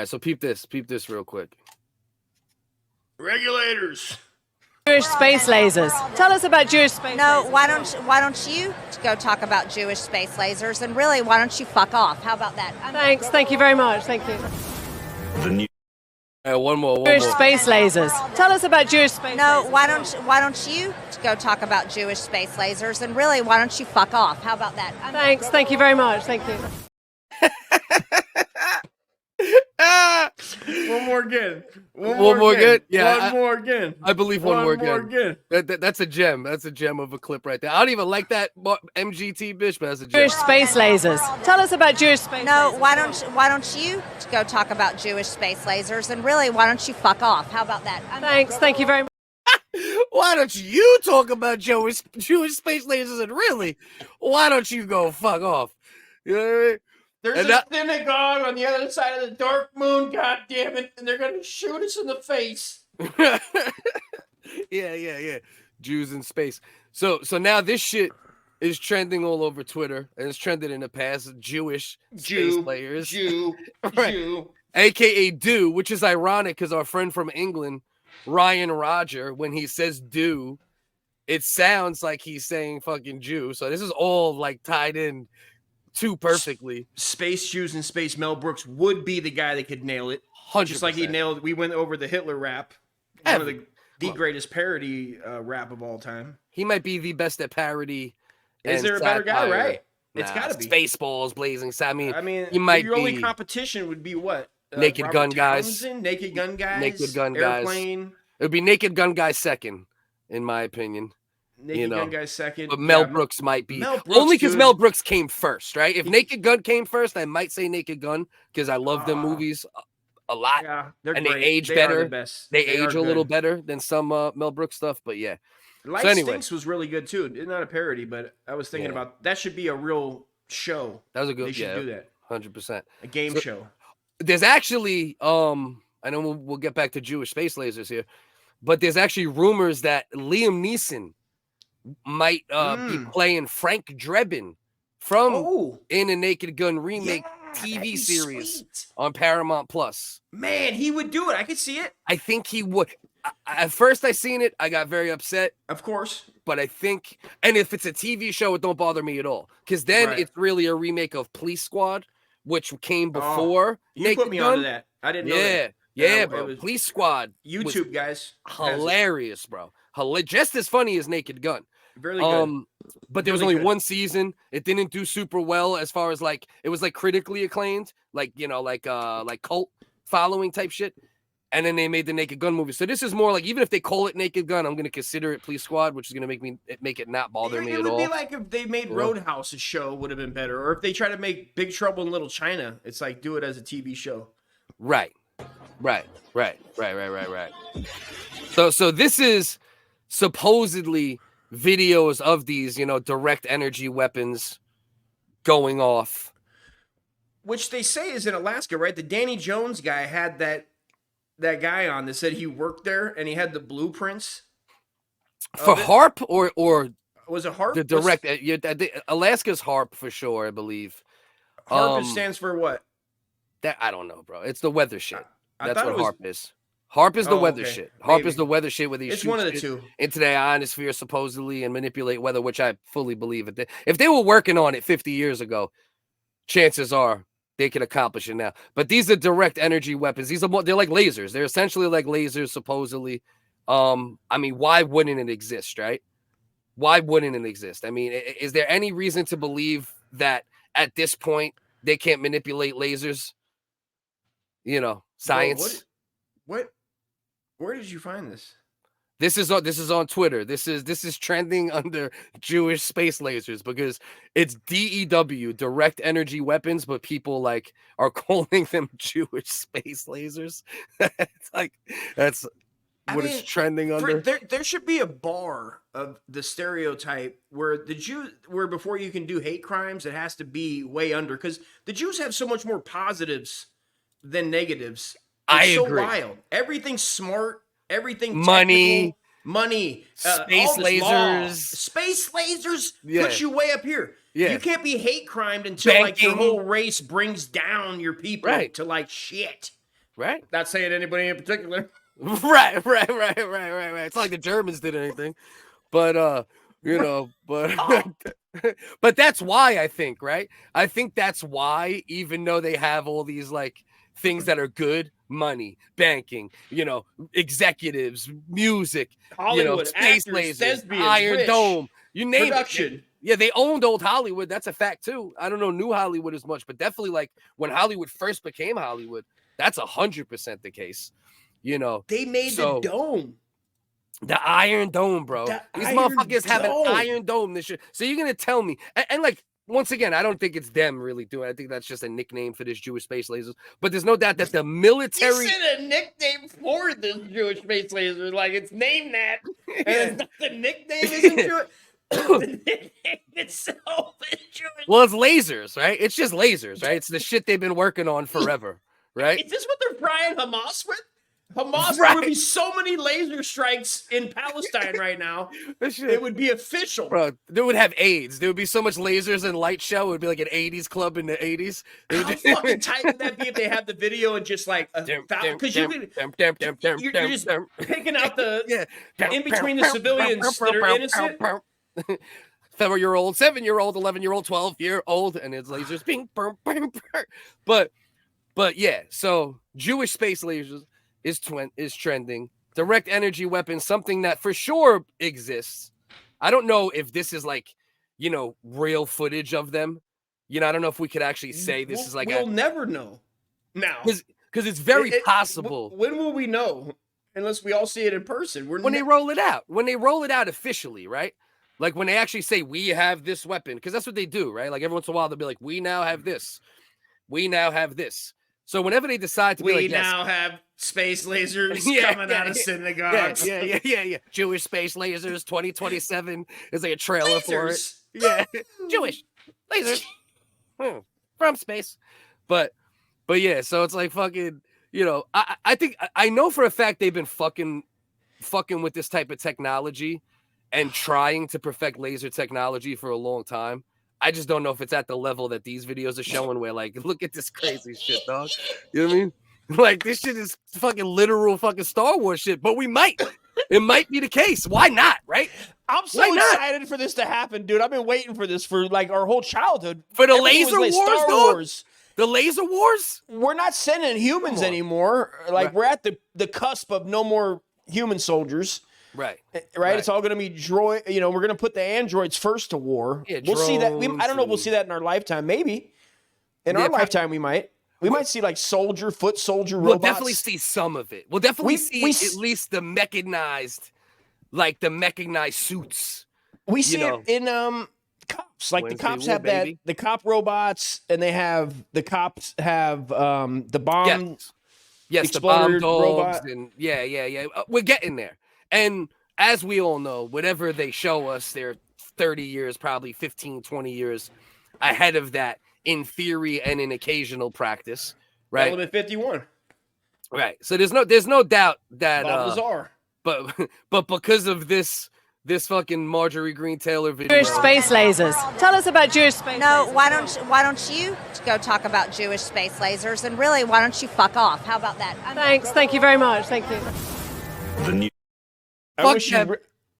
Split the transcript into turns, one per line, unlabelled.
right, so peep this real quick.
Regulators.
Jewish space lasers. Tell us about Jewish space lasers.
No, why don't you go talk about Jewish space lasers? And really, why don't you fuck off? How about that?
Thanks. Thank you very much. Thank you.
One more.
Jewish space lasers. Tell us about Jewish space lasers.
No, why don't you go talk about Jewish space lasers? And really, why don't you fuck off? How about that?
Thanks. Thank you very much. Thank you.
One more again.
One more again? Yeah.
One more again.
I believe one more again. That's a gem. That's a gem of a clip right there. I don't even like that MGT bitch, but that's a gem.
Jewish space lasers. Tell us about Jewish space lasers.
No, why don't you go talk about Jewish space lasers? And really, why don't you fuck off? How about that?
Thanks. Thank you very much.
Why don't you talk about Jewish space lasers? And really, why don't you go fuck off? You know what I mean?
There's a synagogue on the other side of the dark moon, goddammit, and they're gonna shoot us in the face.
Yeah. Jews in space. So now this shit is trending all over Twitter, and it's trended in the past. Jewish space players.
Jew.
AKA do, which is ironic because our friend from England, Ryan Roger, when he says do, it sounds like he's saying fucking Jew. So this is all like tied in too perfectly.
Space Jews and Space Mel Brooks would be the guy that could nail it.
100%.
Just like he nailed, we went over the Hitler rap. One of the greatest parody rap of all time.
He might be the best at parody.
Is there a better guy? Right. It's got to be.
Spaceballs, Blazing. I mean,
he might your only competition would be what?
Naked
Robert
Gun
Townsend?
Guys.
Naked Gun Guys.
Naked Gun
Airplane.
Guys. It would be Naked Gun Guys second, in my opinion.
Naked Gun Guys second.
But Mel Brooks might be. Only because Mel Brooks came first, right? If Naked Gun came first, I might say Naked Gun because I love them movies a lot.
Yeah,
and
great.
they age better. They age a little better than some Mel Brooks stuff, but yeah.
Life Stinks was really good too. It's not a parody, but I was thinking about that should be a real show.
That was a good.
They should do that.
100%.
A game show.
There's actually, I know we'll get back to Jewish space lasers here, but there's actually rumors that Liam Neeson might be playing Frank Drebin from In a Naked Gun remake TV series on Paramount Plus.
Man, he would do it. I could see it.
I think he would. At first I seen it, I got very upset.
Of course.
But I think, and if it's a TV show, it don't bother me at all. Because then it's really a remake of Police Squad, which came before
You put me onto that. I didn't know that.
Yeah, bro. Police Squad.
YouTube, guys.
Hilarious, bro. Just as funny as Naked Gun.
Really good.
But there was only one season. It didn't do super well as far as like it was like critically acclaimed, like like cult following type shit. And then they made the Naked Gun movie. So this is more like even if they call it Naked Gun, I'm gonna consider it Police Squad, which is gonna make it not bother me at all.
It would be like if they made Roadhouse a show, would have been better. Or if they try to make Big Trouble in Little China, it's like do it as a TV show.
Right. So this is supposedly videos of these, direct energy weapons going off.
Which they say is in Alaska, right? The Danny Jones guy had that guy on that said he worked there and he had the blueprints.
For HARP or
was it HARP?
The direct Alaska's HARP for sure, I believe.
HARP stands for what?
That I don't know, bro. It's the weather shit. That's what HARP is. HARP is the weather shit. HARP is the weather shit where they shoot
one of the two
into the ionosphere supposedly and manipulate weather, which I fully believe. If they were working on it 50 years ago, chances are they can accomplish it now. But these are direct energy weapons. They're like lasers. They're essentially like lasers, supposedly. I mean, why wouldn't it exist, right? Why wouldn't it exist? I mean, is there any reason to believe that at this point they can't manipulate lasers? Science.
What? Where did you find this?
This is on Twitter. This is trending under Jewish space lasers because it's DEW, direct energy weapons, but people are calling them Jewish space lasers. That's what it's trending under.
There should be a bar of the stereotype where where before you can do hate crimes, it has to be way under because the Jews have so much more positives than negatives. It's so
agree.
Wild. Everything's smart. Everything
money,
space
lasers.
Space lasers put you way up here.
Yeah.
You can't be hate crimed until your whole race brings down your people to shit.
right?
Not saying anybody in particular.
Right. It's not like the Germans did anything, but you know, but but that's why I think, right? I think that's why, even though they have all these like things that are good, money, banking, you know, executives, music,
Hollywood,
space
actors,
lasers,
thespians,
Iron
rich,
Dome, you name
production.
it. Yeah, they owned old Hollywood. That's a fact too. I don't know New Hollywood as much, but definitely like when Hollywood first became Hollywood, that's 100% the case. You know,
They made
so,
the dome.
the Iron Dome, bro.
The
These
Iron
motherfuckers have an
Dome.
Iron Dome. This shit. So you're gonna tell me, and like once again, I don't think it's them really doing it. I think that's just a nickname for this Jewish space lasers. But there's no doubt that the military.
You said a nickname for the Jewish space laser, like it's named that, and it's not the nickname isn't Jewish. The nickname itself is Jewish.
Well, it's lasers, right? It's just lasers, right? It's the shit they've been working on forever, right?
Is this what they're frying Hamas with? Hamas,
Right.
there would be so many laser strikes in Palestine right now. It would be official.
Bro, they would have AIDS. There would be so much lasers and light show. It would be like an 80s club in the 80s.
How fucking tight would that be if they had the video and just like because you're just picking out the in between the civilians that are innocent.
7-year-old, 7-year-old, 11-year-old, 12-year-old, and it's lasers. Bing, bing, bing, bing. But yeah, so Jewish space lasers is trending. Direct energy weapons, something that for sure exists. I don't know if this is like, you know, real footage of them. You know, I don't know if we could actually say this is like
we'll never know now.
Because it's very possible.
When will we know? Unless we all see it in person.
When they roll it out. When they roll it out officially, right? Like when they actually say, we have this weapon. Because that's what they do, right? Like every once in a while, they'll be like, we now have this. We now have this. So whenever they decide to be like,
we now have space lasers coming out of synagogues.
Yeah. Jewish space lasers 2027 is like a trailer for it. Yeah. Jewish lasers from space. But yeah, so it's like fucking, you know, I think I know for a fact they've been fucking with this type of technology and trying to perfect laser technology for a long time. I just don't know if it's at the level that these videos are showing where like, look at this crazy shit, dog. You know what I mean? Like this shit is fucking literal fucking Star Wars shit, but we might. It might be the case. Why not, right?
I'm so excited for this to happen, dude. I've been waiting for this for like our whole childhood.
For the
Everything
laser
was,
wars,
Star
dog?
Wars.
The laser wars?
We're not sending humans anymore. Like we're at the cusp of no more human soldiers. Right. It's all going to be droid. You know, we're going to put the androids first to war. Yeah, we'll see that. I don't know if we'll see that in our lifetime. Maybe in our lifetime we might. We might see like foot soldier robots.
We'll definitely see some of it. We'll definitely see at least the mechanized suits.
We see it in cops. Like the cops have that. The cop robots, and they have the cops have the bomb.
Yes, the bomb dogs, and yeah. We're getting there. And as we all know, whatever they show us, they're 30 years, probably 15, 20 years ahead of that in theory and in occasional practice, right?
Element 51.
Right. So there's no doubt that
bizarre.
But because of this fucking Marjorie Greene Taylor video.
Jewish space lasers. Tell us about Jewish space lasers.
No, why don't you go talk about Jewish space lasers, and really, why don't you fuck off? How about that?
Thanks. Thank you very much. Thank you.
I wish